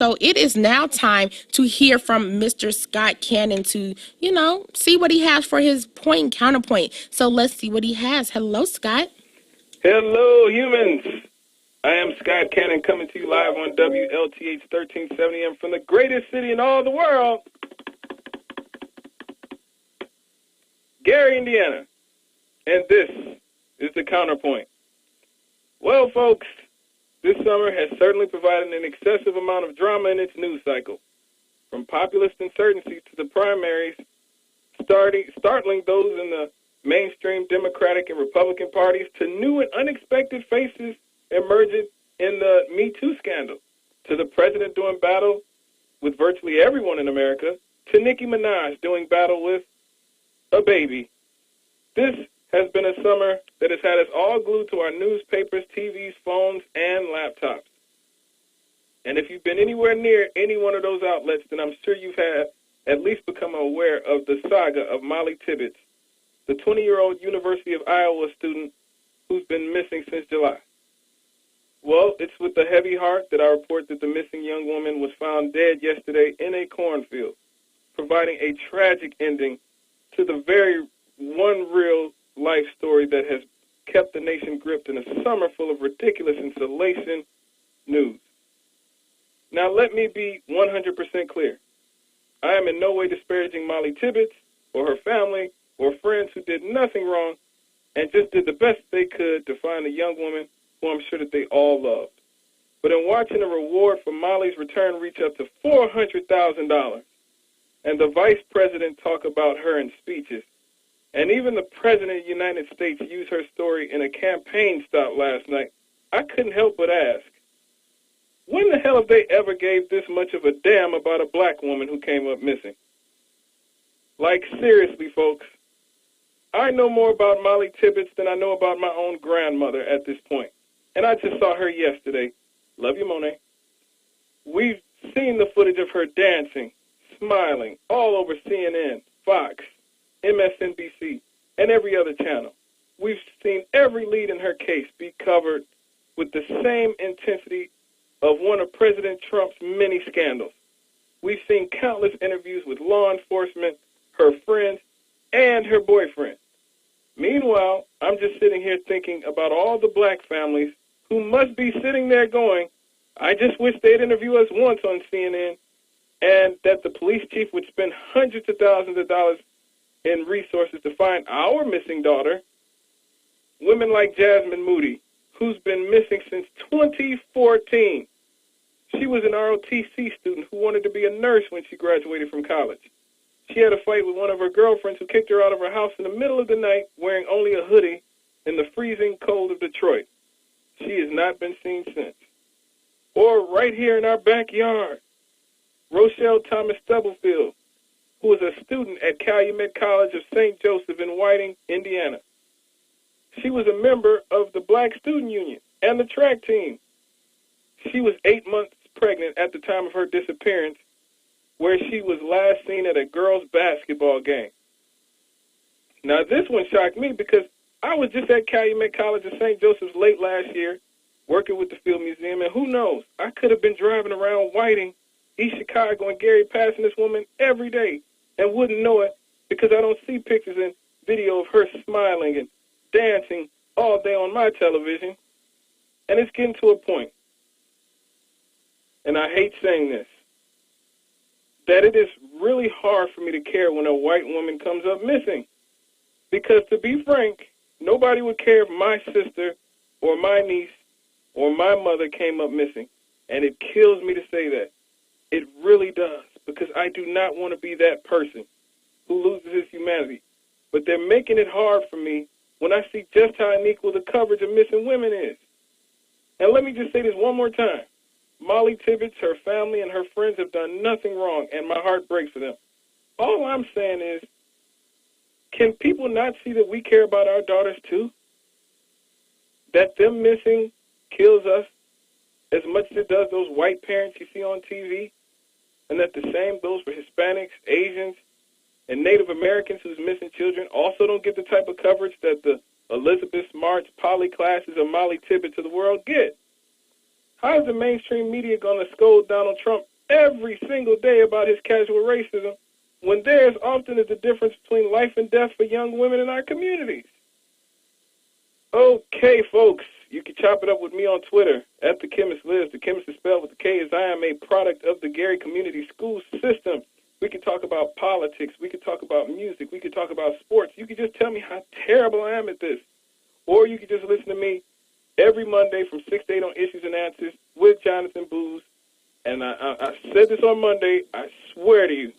So it is now time to hear from Mr. Scott Cannon to, see what he has for his point and counterpoint. So let's see what he has. Hello, Scott. Hello, humans. I am Scott Cannon coming to you live on WLTH 1370M from the greatest city in all the world, Gary, Indiana. And this is the Counterpoint. Well, folks, this summer has certainly provided an excessive amount of drama in its news cycle, from populist uncertainty to the primaries, startling those in the mainstream Democratic and Republican parties, to new and unexpected faces emerging in the Me Too scandal, to the president doing battle with virtually everyone in America, to Nicki Minaj doing battle with a baby. This has been a summer that has had us all glued to our newspapers, TVs, phones, and laptops. And if you've been anywhere near any one of those outlets, then I'm sure you've had at least become aware of the saga of Mollie Tibbets, the 20-year-old University of Iowa student who's been missing since July. Well, it's with a heavy heart that I report that the missing young woman was found dead yesterday in a cornfield, providing a tragic ending to the very one real life story that has kept the nation gripped in a summer full of ridiculous and salacious news. Now, let me be 100% clear. I am in no way disparaging Mollie Tibbets or her family or friends who did nothing wrong and just did the best they could to find a young woman who I'm sure that they all loved. But in watching the reward for Mollie's return reach up to $400,000, and the vice president talk about her in speeches, and even the president of the United States used her story in a campaign stop last night, I couldn't help but ask, when the hell have they ever gave this much of a damn about a black woman who came up missing? Like, seriously, folks, I know more about Mollie Tibbets than I know about my own grandmother at this point. And I just saw her yesterday. Love you, Monet. We've seen the footage of her dancing, smiling, all over CNN, Fox, MSNBC, and every other channel. We've seen every lead in her case be covered with the same intensity of one of President Trump's many scandals. We've seen countless interviews with law enforcement, her friends, and her boyfriend. Meanwhile, I'm just sitting here thinking about all the black families who must be sitting there going, I just wish they'd interview us once on CNN, and that the police chief would spend hundreds of thousands of dollars in resources to find our missing daughter. Women like Jasmine Moody, who's been missing since 2014. She was an ROTC student who wanted to be a nurse when she graduated from college. She had a fight with one of her girlfriends who kicked her out of her house in the middle of the night wearing only a hoodie in the freezing cold of Detroit. She has not been seen since. Or right here in our backyard, Rochelle Thomas Stubblefield, who was a student at Calumet College of St. Joseph in Whiting, Indiana. She was a member of the Black Student Union and the track team. She was 8 months pregnant at the time of her disappearance, where she was last seen at a girls' basketball game. Now, this one shocked me because I was just at Calumet College of St. Joseph's late last year, working with the Field Museum, and who knows, I could have been driving around Whiting, East Chicago, and Gary passing this woman every day and wouldn't know it because I don't see pictures and video of her smiling and dancing all day on my television. And it's getting to a point, and I hate saying this, that it is really hard for me to care when a white woman comes up missing. Because to be frank, nobody would care if my sister or my niece or my mother came up missing. And it kills me to say that. It really does. Because I do not want to be that person who loses his humanity. But they're making it hard for me when I see just how unequal the coverage of missing women is. And let me just say this one more time. Mollie Tibbets, her family, and her friends have done nothing wrong, and my heart breaks for them. All I'm saying is, can people not see that we care about our daughters too? That them missing kills us as much as it does those white parents you see on TV, and that the same goes for Hispanics, Asians, and Native Americans whose missing children also don't get the type of coverage that the Elizabeth Smarts, Polly classes, or Mollie Tibbets of the world get. How is the mainstream media going to scold Donald Trump every single day about his casual racism when there is often a difference between life and death for young women in our communities? Okay, folks, you can chop it up with me on Twitter, at The Chemist Lives. The Chemist is spelled with a K, as I am a product of the Gary Community School System. We can talk about politics. We can talk about music. We can talk about sports. You can just tell me how terrible I am at this. Or you can just listen to me every Monday from 6 to 8 on Issues and Answers with Jonathan Booz. And I said this on Monday. I swear to you,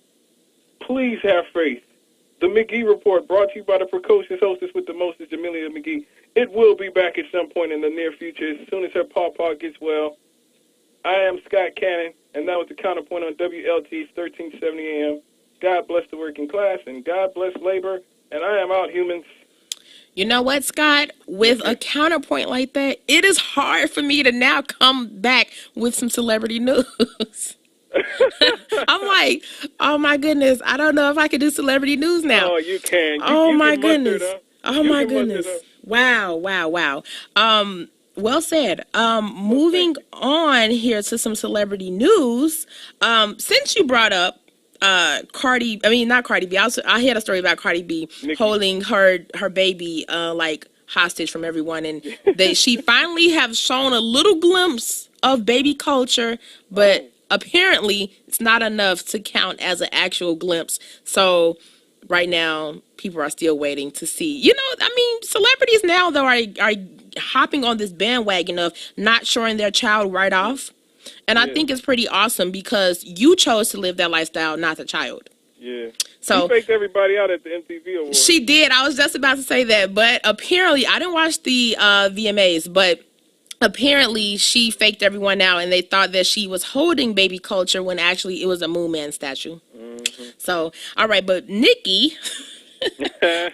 please have faith. The McGee Report, brought to you by the precocious hostess with the mostest, Jamelia McGee. It will be back at some point in the near future as soon as her pawpaw gets well. I am Scott Cannon, and that was the Counterpoint on WLT's 1370 AM. God bless the working class, and God bless labor, and I am out, humans. You know what, Scott? With a counterpoint like that, it is hard for me to now come back with some celebrity news. I'm like, oh my goodness, I don't know if I can do celebrity news now. Oh, you can. Oh you my can goodness. Oh my goodness. Wow. Well said. Moving on here to some celebrity news. Since you brought up not Cardi B. I had a story about Cardi B holding her baby like hostage from everyone, and she finally have shown a little glimpse of baby culture, but apparently it's not enough to count as an actual glimpse. So right now people are still waiting to see. Celebrities now though are hopping on this bandwagon of not showing their child right off. And I think it's pretty awesome because you chose to live that lifestyle, not the child. Yeah. So she faked everybody out at the MTV Awards. She did. I was just about to say that. But apparently, I didn't watch the VMAs, but apparently she faked everyone out and they thought that she was holding baby culture when actually it was a Moon Man statue. Mm-hmm. So, all right. But Nikki...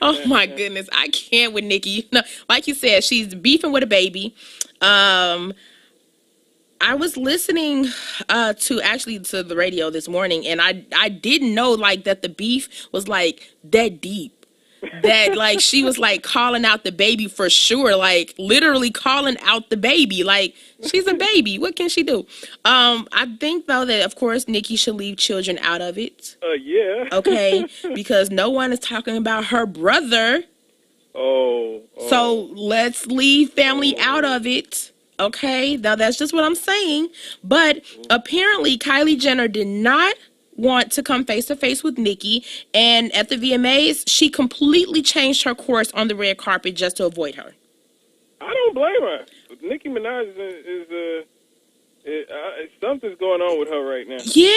oh my goodness, I can't with Nikki. Like you said, she's beefing with a baby. I was listening to the radio this morning, and I didn't know like that the beef was like that deep. That like she was like calling out the baby for sure, like literally calling out the baby. Like she's a baby. What can she do? I think though that of course Nikki should leave children out of it. Yeah. Okay, because no one is talking about her brother. Oh. So let's leave family out of it. Okay, now that's just what I'm saying. But apparently Kylie Jenner did not want to come face to face with Nikki, and at the VMAs, she completely changed her course on the red carpet just to avoid her. I don't blame her. Nicki Minaj is something's going on with her right now. Yeah,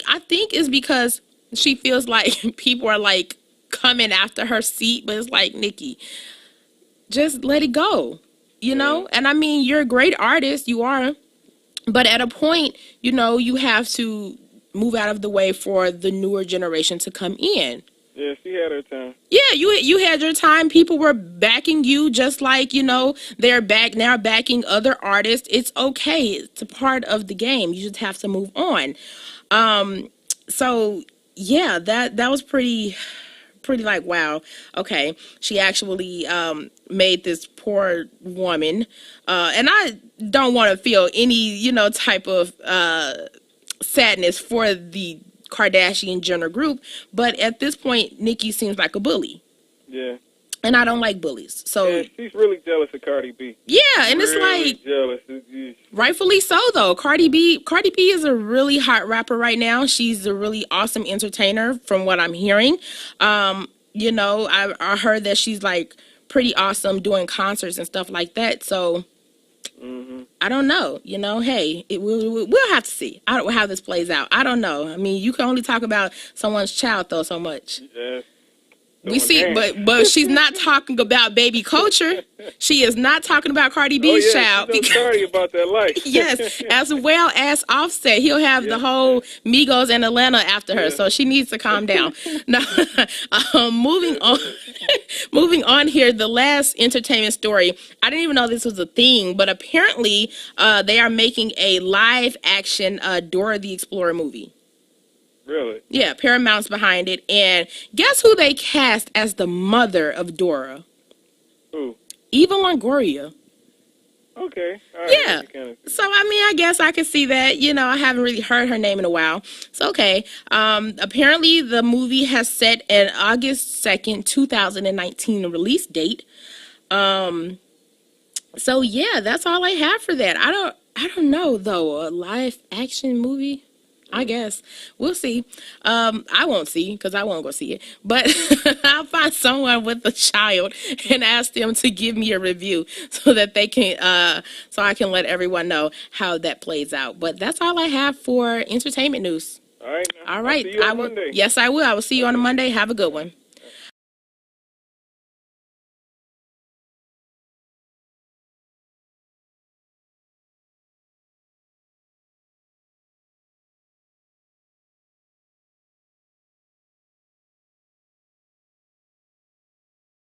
I think it's because she feels like people are like coming after her seat, but it's like, Nikki, just let it go. You know, and I mean, you're a great artist, you are, but at a point, you have to move out of the way for the newer generation to come in. Yeah, she had her time. Yeah, you had your time. People were backing you just like, they're now backing other artists. It's okay. It's a part of the game. You just have to move on. So yeah, that was pretty like, wow, okay. She actually made this poor woman, and I don't want to feel any, type of sadness for the Kardashian Jenner group, but at this point, Nikki seems like a bully. Yeah. And I don't like bullies. So yeah, she's really jealous of Cardi B. Yeah, and it's like jealous. Rightfully so, though. Cardi B is a really hot rapper right now. She's a really awesome entertainer, from what I'm hearing. I heard that she's like pretty awesome doing concerts and stuff like that. So I don't know. Hey, we'll have to see how this plays out. I don't know. I mean, you can only talk about someone's child though so much. Yeah. We see, but she's not talking about baby culture. She is not talking about Cardi B's child. She's sorry about that life. Yes, as well as Offset. He'll have the whole Migos and Atlanta after her, so she needs to calm down. Now, moving on here, the last entertainment story. I didn't even know this was a thing, but apparently they are making a live action Dora the Explorer movie. Really? Yeah, Paramount's behind it. And guess who they cast as the mother of Dora? Who? Eva Longoria. Okay. All right. Yeah. Kind of So, I mean, I guess I could see that. You know, I haven't really heard her name in a while. So, okay. Apparently, the movie has set an August 2nd, 2019 release date. So, yeah, that's all I have for that. I don't know, though. A live action movie? I guess. We'll see. I won't see because I won't go see it. But I'll find someone with a child and ask them to give me a review so that they can, so I can let everyone know how that plays out. But that's all I have for entertainment news. all right. Now, All right. I'll see you on will. Monday. Yes, I will. I will see you on a Monday. Have a good one.